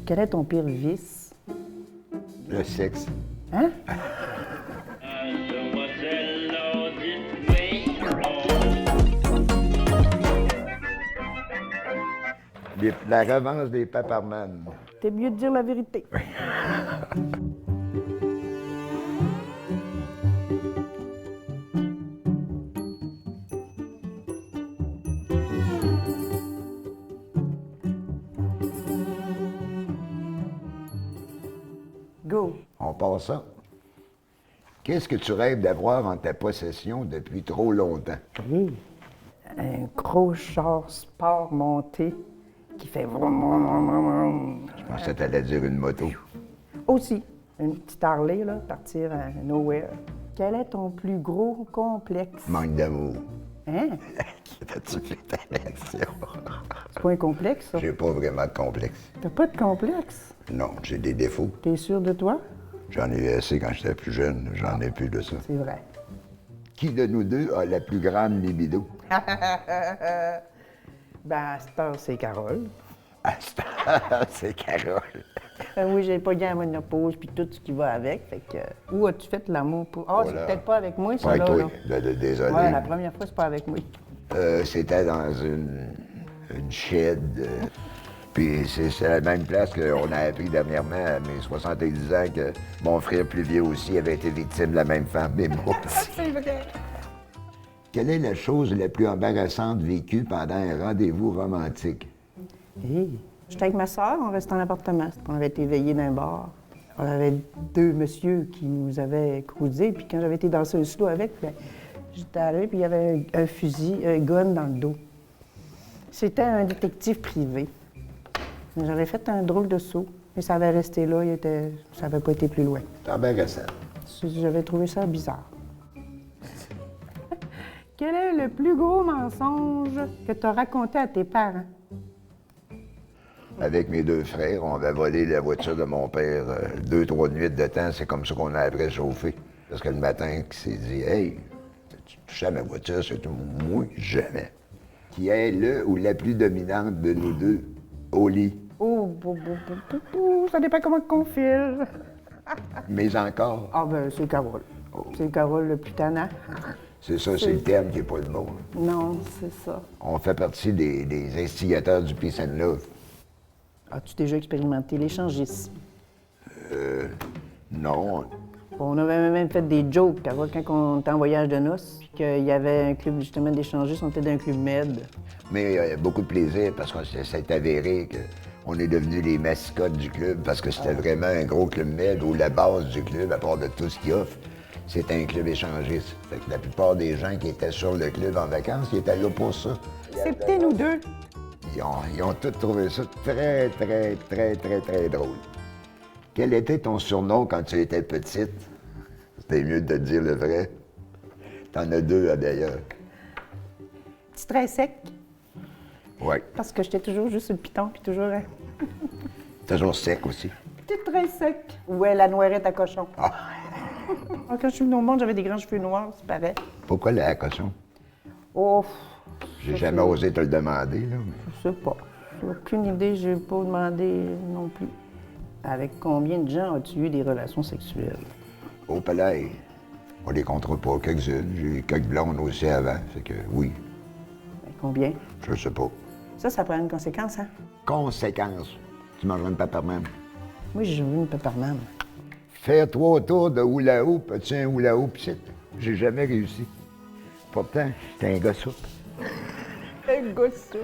Quel est ton pire vice? Le sexe. Hein? La revanche des Paparman. T'es mieux de dire la vérité. Go. On passe ça. Qu'est-ce que tu rêves d'avoir en ta possession depuis trop longtemps? Oui. Un gros char sport monté qui fait vroom, vroom, vroom, vroom. Je pensais que t'allais dire une moto. Aussi, une petite Harley, là, partir à nowhere. Quel est ton plus gros complexe? Manque d'amour. Hein? T'as-tu fait ta lection? C'est pas un complexe, ça? J'ai pas vraiment de complexe. T'as pas de complexe? Non, j'ai des défauts. T'es sûr de toi? J'en ai eu assez quand j'étais plus jeune. J'en ai plus de ça. C'est vrai. Qui de nous deux a la plus grande libido? Ben, à cette heure, c'est Carole. C'est Carole. Oui, j'ai pas gagné la ménopause puis tout ce qui va avec. Fait que. Où as-tu fait l'amour pour. Ah, Voilà. c'est peut-être pas avec moi, ça, Ouais, là. toi, là. désolé. Ouais, la première fois, c'est pas avec moi. C'était dans une shed. Puis c'est la même place qu'on a appris dernièrement, à mes 70 ans, que mon frère plus vieux aussi avait été victime de la même femme, mais moi aussi. C'est vrai. Quelle est la chose la plus embarrassante vécue pendant un rendez-vous romantique? Hey. J'étais avec ma soeur, on restait en appartement. On avait été veillés d'un bar. On avait deux messieurs qui nous avaient cruisés, puis quand j'avais été danser un slow avec, ben, j'étais allée, puis il y avait un fusil, un gun dans le dos. C'était un détective privé. J'avais fait un drôle de saut, mais ça avait resté là, ça n'avait pas été plus loin. C'est embarrassant. J'avais trouvé ça bizarre. Quel est le plus gros mensonge que tu as raconté à tes parents? Avec mes deux frères, on avait volé la voiture de mon père 2-3 nuits de temps. C'est comme ça qu'on a appris à chauffer. Parce que le matin, il s'est dit « Hey, tu touches à ma voiture, c'est tout. » Moi, jamais. Qui est le ou la plus dominante de nous deux au lit? Oh, ça dépend comment qu'on file. Mais encore, Ah ben, c'est Carole. C'est Carole le plus tannant. c'est ça, c'est le terme qui n'est pas le mot. Non, c'est ça. On fait partie des instigateurs du Peace and Love. As-tu déjà expérimenté l'échangisme? Non, On avait même fait des jokes quand on était en voyage de noces, puis qu'il y avait un club justement d'échangistes, on était dans un club med. mais il y a beaucoup de plaisir parce que c'est avéré qu'on est devenus les mascottes du club parce que c'était vraiment un gros club med où la base du club, à part de tout ce qu'il offre, c'est un club échangiste. Fait que la plupart des gens qui étaient sur le club en vacances, ils étaient là pour ça. C'était nous deux. Ils ont tous trouvé ça très, très, très, très, très drôle. Quel était ton surnom quand tu étais petite? C'était mieux de te dire le vrai. T'en as deux, d'ailleurs. Petit très sec, Oui. parce que j'étais toujours juste sur le piton, puis toujours Toujours sec aussi. petit très sec. Ouais, la noirette à cochon. Ah, quand je suis venue au monde, j'avais des grands cheveux noirs, c'est pareil. Pourquoi la cochon? Oh, J'ai jamais osé te le demander, là. mais- je sais pas. J'ai aucune idée, j'ai pas demandé non plus. Avec combien de gens as-tu eu des relations sexuelles? Au palais, on les comptera pas, quelques-unes. J'ai eu quelques blondes aussi avant, fait que oui, Ben, combien? je sais pas. Ça prend une conséquence, hein? Conséquence, tu mangeras une paparman. Moi, j'ai vu une pepperman. Faire 3 tours de hula hoop, as-tu un hula hoop ici? J'ai jamais réussi. Pourtant, j'étais un gars souple. Un goût ça.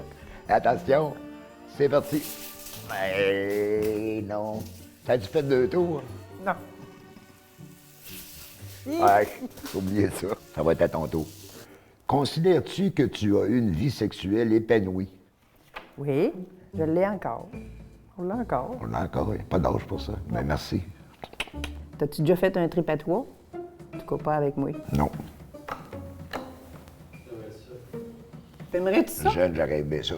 Attention, c'est parti. Ben non. T'as-tu fait 2 tours? Non. Ouais, j'ai oublié ça. Ça va être à ton tour. Considères-tu que tu as une vie sexuelle épanouie? Oui, je l'ai encore. On l'a encore. On l'a encore, il n'y a pas d'âge pour ça. Mais merci. T'as-tu déjà fait un trip à toi? En tout cas, pas avec moi. Non. T'aimerais-tu ça? Jeune, j'aurais aimé ça.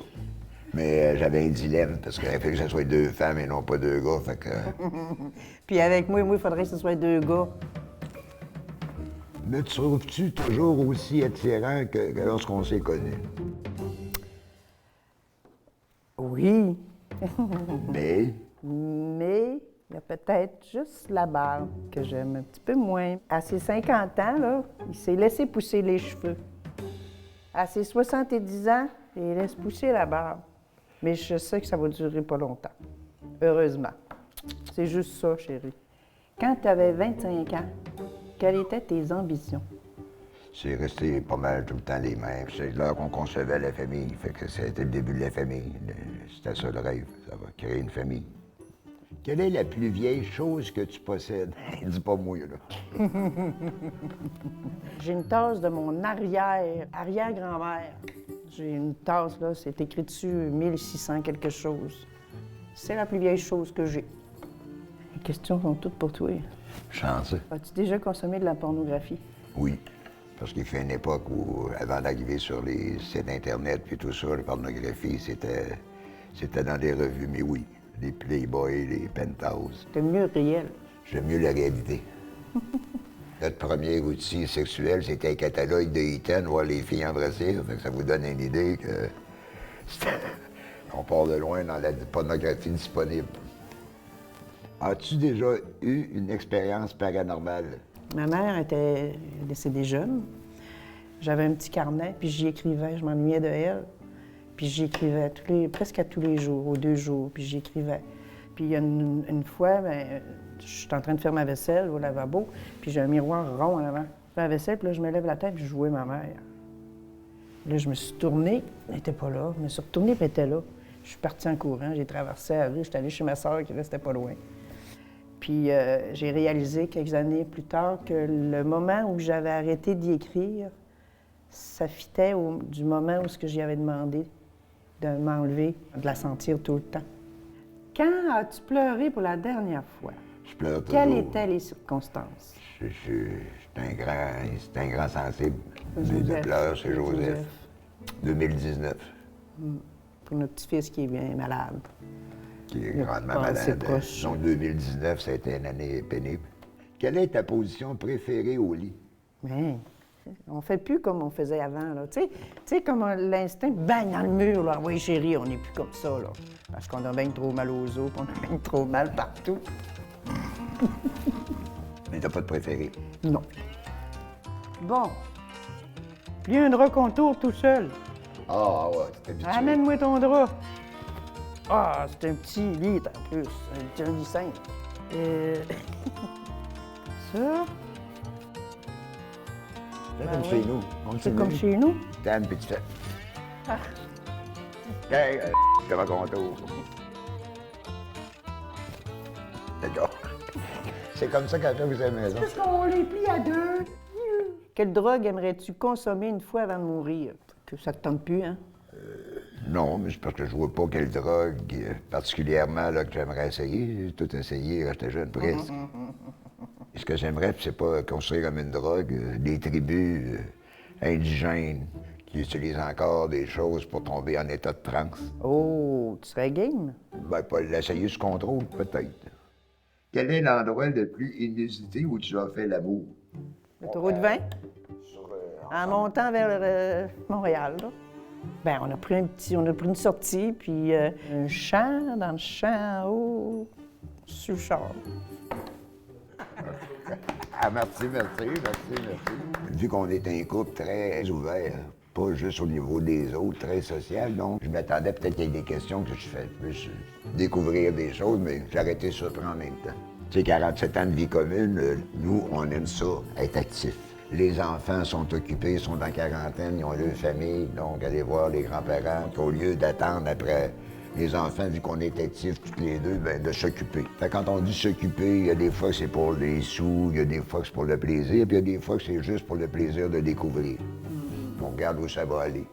Mais j'avais un dilemme parce qu'il fallait que ce soit 2 femmes et non pas 2 gars. Fait que. Puis avec moi, il faudrait que ce soit 2 gars. Me trouves-tu toujours aussi attirant que lorsqu'on s'est connus? Oui. Mais Mais il y a peut-être juste la barbe que j'aime un petit peu moins. À ses 50 ans, là, il s'est laissé pousser les cheveux. À ses 70 ans, il laisse pousser la barbe. Mais je sais que ça va durer pas longtemps. Heureusement. C'est juste ça, chérie. Quand tu avais 25 ans, quelles étaient tes ambitions? C'est resté pas mal tout le temps les mêmes. C'est là qu'on concevait la famille. Fait que c'était le début de la famille. C'était ça le rêve. Ça va créer une famille. Quelle est la plus vieille chose que tu possèdes? Dis pas moi, là. J'ai une tasse de mon arrière-grand-mère. J'ai une tasse, là, c'est écrit dessus 1600 quelque chose. C'est la plus vieille chose que j'ai. Les questions sont toutes pour toi. Chanceux. As-tu déjà consommé de la pornographie? Oui. Parce qu'il fut une époque où, avant d'arriver sur les sites Internet puis tout ça, la pornographie, c'était dans des revues, mais oui. Les Playboy, les Penthouse. C'était mieux réel. J'aime mieux la réalité. Notre premier outil sexuel, c'était un catalogue de Eaton, voir les filles embrasser. Fait que ça vous donne une idée que on part de loin dans la pornographie disponible. As-tu déjà eu une expérience paranormale? Ma mère était décédée jeune. J'avais un petit carnet, puis j'y écrivais. Je m'ennuyais de elle. Puis j'y écrivais presque à tous les jours, aux 2 jours, puis j'y écrivais. Puis il y a une fois, je suis en train de faire ma vaisselle au lavabo, puis j'ai un miroir rond en avant. Je fais la vaisselle, puis là, je me lève la tête, puis je jouais ma mère. Là, je me suis tournée, elle n'était pas là. Je me suis retournée, puis elle était là. Je suis partie en courant, j'ai traversé la rue, j'étais allée chez ma sœur qui restait pas loin. Puis j'ai réalisé quelques années plus tard que le moment où j'avais arrêté d'y écrire, ça fitait du moment où j'y avais demandé de m'enlever, de la sentir tout le temps. Quand as-tu pleuré pour la dernière fois? Je pleure toujours. Quelles étaient les circonstances? C'est un grand sensible. Joseph. De pleurs, c'est Joseph. 2019. Pour notre petit-fils qui est bien malade. Qui est Il a grandement passé malade. proche. Donc 2019, ça a été une année pénible. Quelle est ta position préférée au lit? Mais on fait plus comme on faisait avant, là. Tu sais, comme l'instinct, bang dans le mur, là. Oui, chérie, on n'est plus comme ça, là. Parce qu'on a bien trop mal aux os, puis on a bien trop mal partout. Mais t'as pas de préféré? Non. Bon. Plie un drap qu'on tourne tout seul. Ah ouais, c'est habitué. Amène-moi ton drap. Ah, c'est un petit lit, en plus. C'est un lit simple. Ça. C'est Ben comme oui. chez nous. C'est comme chez nous. T'aimes, puis tu fais. Ah. Hey, comment qu'on tourne? D'accord. C'est comme ça qu'elle fait vous à la maison. Parce qu'on les plie à 2. Quelle drogue aimerais-tu consommer une fois avant de mourir? Que ça te tente plus, hein? Non, mais c'est parce que je vois pas quelle drogue particulièrement là, que j'aimerais essayer. J'ai tout essayé quand j'étais jeune, presque. Et ce que j'aimerais, c'est pas construire comme une drogue des tribus indigènes qui utilisent encore des choses pour tomber en état de transe. Oh, tu serais game? Ben, pas l'essayer sous contrôle, peut-être. Quel est l'endroit le plus inusité où tu as fait l'amour? L'autoroute 20? En montant vers Montréal, là. Ben, on a pris une sortie, puis un champ, dans le champ en haut, sur le char. Ah, merci. Vu qu'on est un couple très ouvert, pas juste au niveau des autres, très social, donc je m'attendais peut-être qu'il y ait des questions que je fais plus découvrir des choses, mais j'ai arrêté ça en même temps. Tu sais, 47 ans de vie commune, nous, on aime ça, être actifs. Les enfants sont occupés, sont en quarantaine, ils ont leur famille, donc aller voir les grands-parents, qu'au lieu d'attendre après les enfants, vu qu'on est actifs tous les deux, ben de s'occuper. Fait quand on dit s'occuper, il y a des fois que c'est pour les sous, il y a des fois que c'est pour le plaisir, puis il y a des fois que c'est juste pour le plaisir de découvrir. On regarde où ça va aller.